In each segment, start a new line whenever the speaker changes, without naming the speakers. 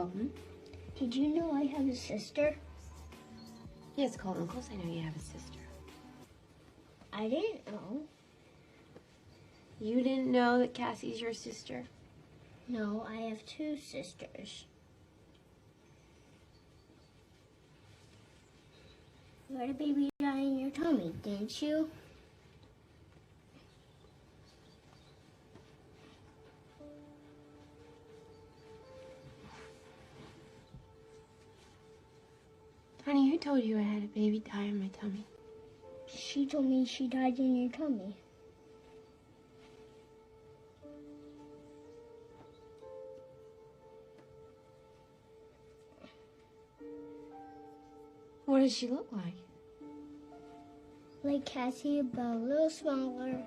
Colton.
Did you know I have a sister?
Yes, Colton, of course I know you have a sister.
I didn't know.
You didn't know that Cassie's your sister?
No, I have two sisters. You had a baby die in your tummy, didn't you?
Honey, who told you I had a baby die in my tummy?
She told me she died in your tummy.
What does she look like?
Like Cassie, but a little smaller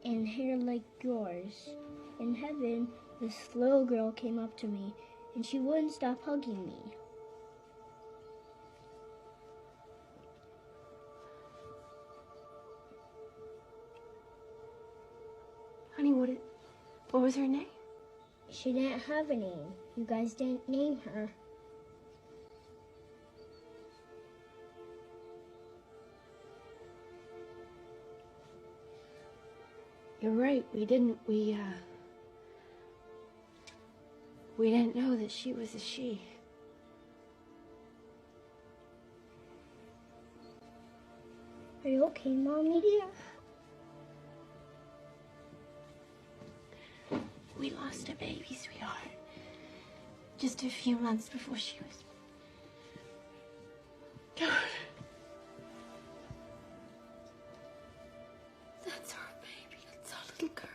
and hair like yours. In heaven, this little girl came up to me and she wouldn't stop hugging me.
Honey, what was her name?
She didn't have a name. You guys didn't name her.
You're right, we didn't know that she was a she.
Are you okay, Mommy dear?
We lost a baby, sweetheart. Just a few months before she was... God. That's our baby. That's our little girl.